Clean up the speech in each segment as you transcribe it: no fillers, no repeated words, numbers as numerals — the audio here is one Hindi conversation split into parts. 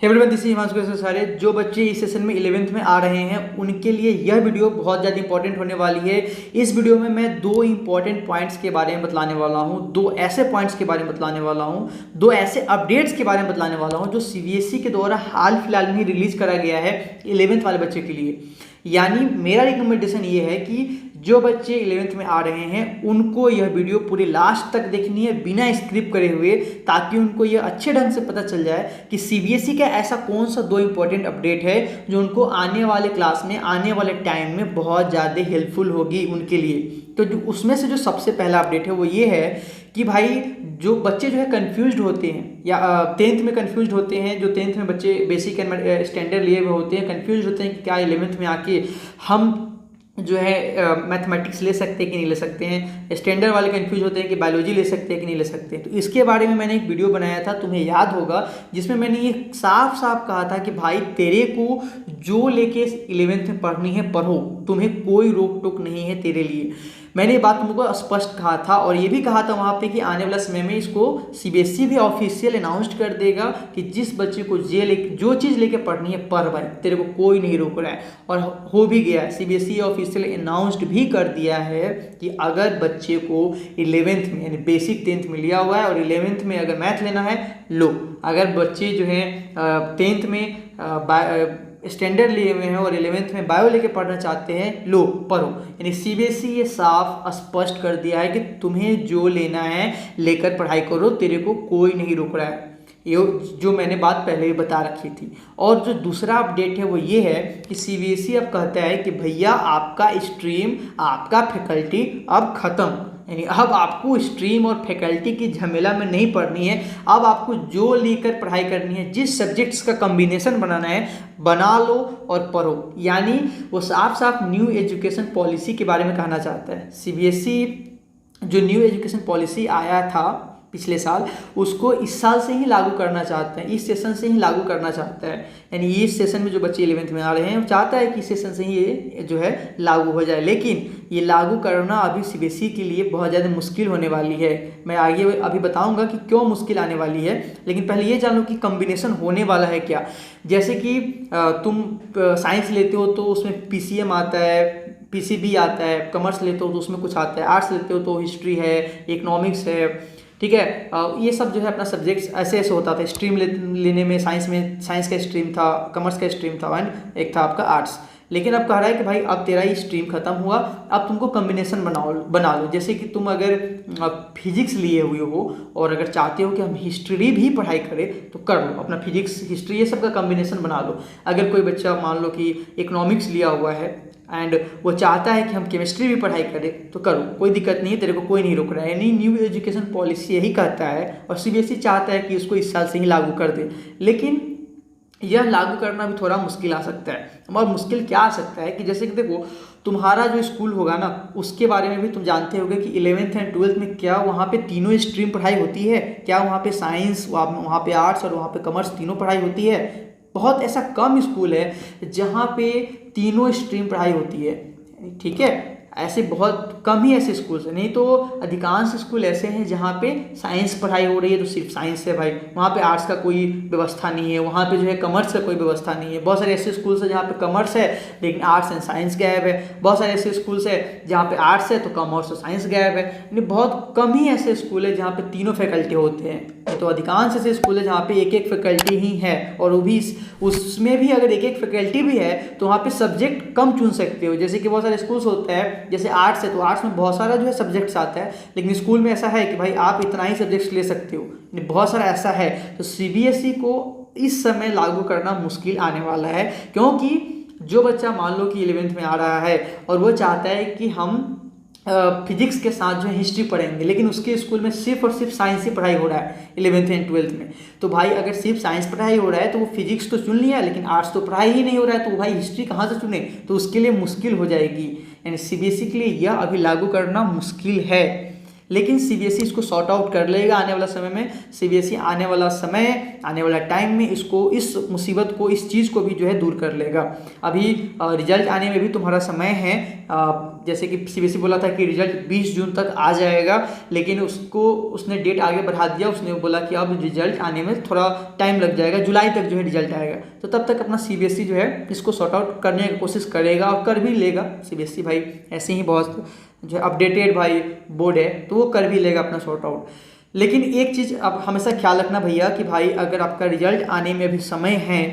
एवरीवन, दिस इज हिमांशु सारे। जो बच्चे इस सेशन में 11th में आ रहे हैं उनके लिए यह वीडियो बहुत ज़्यादा इंपॉर्टेंट होने वाली है। इस वीडियो में मैं दो इंपॉर्टेंट पॉइंट्स के बारे में बतलाने वाला हूं, दो ऐसे पॉइंट्स के बारे में बतलाने वाला हूं, दो ऐसे अपडेट्स के बारे में बतलाने वाला हूं जो सीबीएसई के द्वारा हाल फिलहाल में ही रिलीज करा गया है 11th वाले बच्चे के लिए। यानी मेरा रिकमेंडेशन ये है कि जो बच्चे 11th में आ रहे हैं उनको यह वीडियो पूरे लास्ट तक देखनी है बिना स्क्रिप्ट करे हुए, ताकि उनको यह अच्छे ढंग से पता चल जाए कि सीबीएसई का ऐसा कौन सा दो इंपॉर्टेंट अपडेट है जो उनको आने वाले क्लास में, आने वाले टाइम में बहुत ज़्यादा हेल्पफुल होगी उनके लिए। तो जो उसमें से जो सबसे पहला अपडेट है वो ये है कि भाई जो बच्चे जो है कंफ्यूज्ड होते हैं या 10th में कंफ्यूज्ड होते हैं, जो 10th में बच्चे बेसिक एंड स्टैंडर्ड लिए हुए होते हैं, कंफ्यूज होते हैं कि क्या 11th में आके हम जो है मैथमेटिक्स ले सकते हैं कि नहीं ले सकते हैं। स्टैंडर्ड वाले कंफ्यूज होते हैं कि बायोलॉजी ले सकते हैं कि नहीं ले सकते हैं। तो इसके बारे में मैंने एक वीडियो बनाया था, तुम्हें याद होगा, जिसमें मैंने ये साफ साफ कहा था कि भाई तेरे को जो लेके 11th में पढ़नी है पढ़ो, तुम्हें कोई रोक टोक नहीं है तेरे लिए। मैंने ये बात तुमको स्पष्ट कहा था और ये भी कहा था वहाँ पे कि आने वाला समय में इसको सीबीएसई भी ऑफिशियल अनाउंस कर देगा कि जिस बच्चे को जो चीज़ लेके पढ़नी है पढ़ भाई, तेरे को कोई नहीं रोक रहा है। और हो भी गया, सीबीएसई ऑफिशियल अनाउंस्ड भी कर दिया है कि अगर बच्चे को 11th में यानी बेसिक 10th में लिया हुआ है और 11th में अगर मैथ लेना है लो, अगर बच्चे जो है 10th में स्टैंडर्ड लिए हुए हैं और 11th में बायो लेके पढ़ना चाहते हैं लो पढ़ो। यानी सीबीएसई ये साफ स्पष्ट कर दिया है कि तुम्हें जो लेना है लेकर पढ़ाई करो, तेरे को कोई नहीं रोक रहा है। ये जो मैंने बात पहले ही बता रखी थी। और जो दूसरा अपडेट है वो ये है कि सीबीएसई अब कहता है कि भैया आपका स्ट्रीम, आपका फैकल्टी अब खत्म, यानी अब आपको स्ट्रीम और फैकल्टी की झमेला में नहीं पढ़नी है। अब आपको जो लेकर पढ़ाई करनी है, जिस सब्जेक्ट्स का कॉम्बिनेशन बनाना है बना लो और पढ़ो। यानी वो साफ साफ न्यू एजुकेशन पॉलिसी के बारे में कहना चाहता है। सीबीएसई जो न्यू एजुकेशन पॉलिसी आया था पिछले साल, उसको इस साल से ही लागू करना चाहते हैं, इस सेशन से ही लागू करना चाहता है। यानी इस सेशन में जो बच्चे 11th में आ रहे हैं वो चाहता है कि इस सेशन से ही ये जो है लागू हो जाए, लेकिन ये लागू करना अभी सीबीएसई के लिए बहुत ज़्यादा मुश्किल होने वाली है। मैं आगे अभी बताऊंगा कि क्यों मुश्किल आने वाली है, लेकिन पहले ये जानो कि कॉम्बिनेशन होने वाला है क्या। जैसे कि तुम साइंस लेते हो तो उसमें पीसीएम आता है, पीसीबी आता है, कॉमर्स लेते हो तो उसमें कुछ आता है, आर्ट्स लेते हो तो हिस्ट्री है, इकोनॉमिक्स है, ठीक है। ये सब जो है अपना सब्जेक्ट्स ऐसे ऐसे होता था। स्ट्रीम लेने में साइंस का स्ट्रीम था, कॉमर्स का स्ट्रीम था एंड एक था आपका आर्ट्स। लेकिन अब कह रहा है कि भाई अब तेरा ये स्ट्रीम खत्म हुआ, अब तुमको कॉम्बिनेशन बना लो। जैसे कि तुम अगर फिजिक्स लिए हुए हो और अगर चाहते हो कि हम हिस्ट्री भी पढ़ाई करें तो कर लो, अपना फिजिक्स हिस्ट्री ये सब का कॉम्बिनेशन बना लो। अगर कोई बच्चा मान लो कि इकोनॉमिक्स लिया हुआ है एंड वो चाहता है कि हम केमिस्ट्री भी पढ़ाई करें तो करो, कोई दिक्कत नहीं है, तेरे को कोई नहीं रोक रहा है। यानी न्यू एजुकेशन पॉलिसी यही कहता है और सीबीएसई चाहता है कि उसको इस साल से ही लागू कर दे। लेकिन यह लागू करना भी थोड़ा मुश्किल आ सकता है। और मुश्किल क्या आ सकता है कि जैसे कि देखो, तुम्हारा जो स्कूल होगा ना उसके बारे में भी तुम जानते होगे कि 11th एंड 12th में क्या वहाँ पे तीनों स्ट्रीम पढ़ाई होती है, क्या वहाँ पे साइंस, वहाँ पे आर्ट्स और वहाँ पे कॉमर्स तीनों पढ़ाई होती है। बहुत ऐसा कम स्कूल है जहाँ पे तीनों स्ट्रीम पढ़ाई होती है, ठीक है। ऐसे बहुत कम ही ऐसे स्कूल्स हैं, नहीं तो अधिकांश स्कूल ऐसे हैं जहाँ पे साइंस पढ़ाई हो रही है तो सिर्फ साइंस है भाई, वहाँ पे आर्ट्स का कोई व्यवस्था नहीं है, वहाँ पे जो है कॉमर्स का कोई व्यवस्था नहीं है। बहुत सारे ऐसे स्कूल्स हैं जहाँ पे कॉमर्स है लेकिन आर्ट्स एंड साइंस गायब है, बहुत सारे ऐसे स्कूल्स है जहाँ पे आर्ट्स है तो कॉमर्स और साइंस गायब है। यानी बहुत कम ही ऐसे स्कूल है जहाँ पे तीनों फैकल्टी होते हैं। तो अधिकांश ऐसे स्कूल है जहाँ पे एक एक फैकल्टी ही है, और वो भी उसमें भी अगर एक एक फैकल्टी भी है तो वहाँ पे सब्जेक्ट कम चुन सकते हो। जैसे कि बहुत सारे स्कूल्स होते हैं, जैसे आर्ट्स है तो आर्ट्स में बहुत सारा जो है सब्जेक्ट्स आता है, लेकिन स्कूल में ऐसा है कि भाई आप इतना ही सब्जेक्ट्स ले सकते हो, बहुत सारा ऐसा है। तो सीबीएसई को इस समय लागू करना मुश्किल आने वाला है, क्योंकि जो बच्चा मान लो कि 11th में आ रहा है और वो चाहता है कि हम फिजिक्स के साथ जो है हिस्ट्री पढ़ेंगे, लेकिन उसके स्कूल में सिर्फ और सिर्फ साइंस ही पढ़ाई हो रहा है 11th एंड 12th में, तो भाई अगर सिर्फ साइंस पढ़ाई हो रहा है तो वो फिजिक्स तो चुन लिया लेकिन आर्ट्स तो पढ़ाई ही नहीं हो रहा है, तो वो भाई हिस्ट्री कहाँ से चुने, तो उसके लिए मुश्किल हो जाएगी। यानी सीबीएसई के लिए यह अभी लागू करना मुश्किल है। लेकिन सीबीएसई इसको सॉर्ट आउट कर लेगा आने वाला समय में। सीबीएसई आने वाला टाइम में इसको, इस मुसीबत को, इस चीज़ को भी जो है दूर कर लेगा। अभी रिजल्ट आने में भी तुम्हारा समय है। जैसे कि सीबीएसई बोला था कि रिजल्ट 20 जून तक आ जाएगा, लेकिन उसने डेट आगे बढ़ा दिया। उसने बोला कि अब रिजल्ट आने में थोड़ा टाइम लग जाएगा, जुलाई तक जो है रिजल्ट आएगा। तो तब तक अपना सीबीएसई जो है इसको सॉर्ट आउट करने की कोशिश करेगा और कर भी लेगा। सीबीएसई भाई ऐसे ही बहुत जो अपडेटेड भाई बोर्ड है, तो वो कर भी लेगा अपना सॉर्ट आउट। लेकिन एक चीज़ आप हमेशा ख्याल रखना भैया कि भाई अगर आपका रिजल्ट आने में भी समय है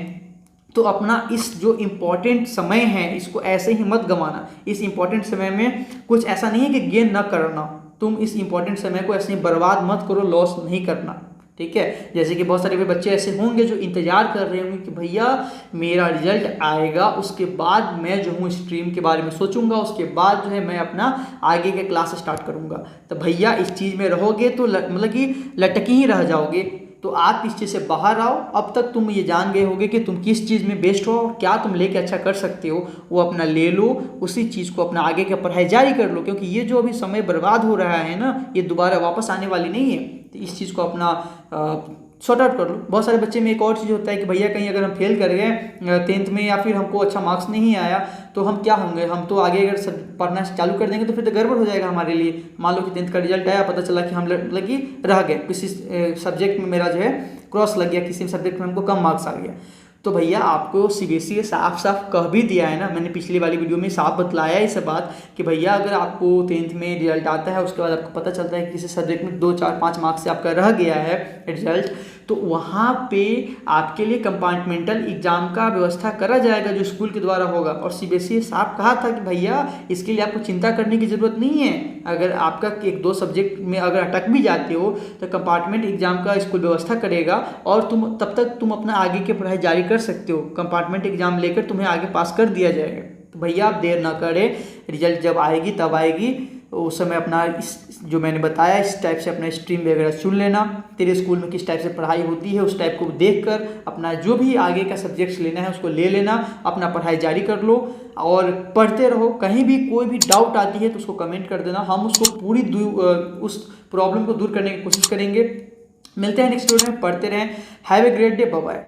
तो अपना इस जो इम्पोर्टेंट समय है इसको ऐसे ही मत गंवाना। इस इम्पोर्टेंट समय में कुछ ऐसा नहीं है कि गेन न करना, तुम इस इम्पोर्टेंट समय को ऐसे ही बर्बाद मत करो, लॉस नहीं करना, ठीक है। जैसे कि बहुत सारे बच्चे ऐसे होंगे जो इंतजार कर रहे होंगे कि भैया मेरा रिजल्ट आएगा, उसके बाद मैं जो हूँ स्ट्रीम के बारे में सोचूंगा, उसके बाद जो है मैं अपना आगे के क्लास स्टार्ट करूंगा। तो भैया इस चीज़ में रहोगे तो मतलब कि लटके ही रह जाओगे। तो आप इस चीज़ से बाहर आओ। अब तक तुम ये जान गए होगे कि तुम किस चीज़ में बेस्ट हो, क्या तुम लेके अच्छा कर सकते हो, वो अपना ले लो, उसी चीज़ को अपना आगे की पढ़ाई जारी कर लो। क्योंकि ये जो अभी समय बर्बाद हो रहा है ना, ये दोबारा वापस आने वाली नहीं है। तो इस चीज़ को अपना सॉर्ट आउट कर लो। बहुत सारे बच्चे में एक और चीज़ होता है कि भैया कहीं अगर हम फेल कर गए 10th में या फिर हमको अच्छा मार्क्स नहीं आया तो हम क्या होंगे, हम तो आगे अगर पढ़ना चालू कर देंगे तो फिर तो गड़बड़ हो जाएगा हमारे लिए। मान लो कि 10th का रिजल्ट आया, पता चला कि हम मतलब कि रह गए, किसी सब्जेक्ट में मेरा जो है क्रॉस लग गया, किसी सब्जेक्ट में हमको कम मार्क्स आ गया। तो भैया आपको सीबीएसई साफ साफ कह भी दिया है ना, मैंने पिछली वाली वीडियो में साफ बतलाया इस बात कि भैया अगर आपको 10th में रिजल्ट आता है, उसके बाद आपको पता चलता है कि किसी सब्जेक्ट में 2, 4, 5 मार्क्स से आपका रह गया है रिजल्ट, तो वहाँ पे आपके लिए कंपार्टमेंटल एग्जाम का व्यवस्था करा जाएगा जो स्कूल के द्वारा होगा। और सीबीएसई साफ कहा था कि भैया इसके लिए आपको चिंता करने की ज़रूरत नहीं है। अगर आपका 1-2 सब्जेक्ट में अगर अटक भी जाते हो तो कंपार्टमेंट एग्जाम का स्कूल व्यवस्था करेगा और तब तक तुम अपना आगे की पढ़ाई जारी कर सकते हो। कंपार्टमेंट एग्जाम लेकर तुम्हें आगे पास कर दिया जाएगा। तो भैया आप देर ना करें, रिजल्ट जब आएगी तब आएगी, उस समय अपना इस जो मैंने बताया इस टाइप से अपना स्ट्रीम वगैरह चुन लेना। तेरे स्कूल में किस टाइप से पढ़ाई होती है उस टाइप को देखकर अपना जो भी आगे का सब्जेक्ट्स लेना है उसको ले लेना, अपना पढ़ाई जारी कर लो और पढ़ते रहो। कहीं भी कोई भी डाउट आती है तो उसको कमेंट कर देना, हम उसको पूरी उस प्रॉब्लम को दूर करने की कोशिश करेंगे। मिलते हैं नेक्स्ट वीडियो में, पढ़ते रहें। Have a great day, bye bye.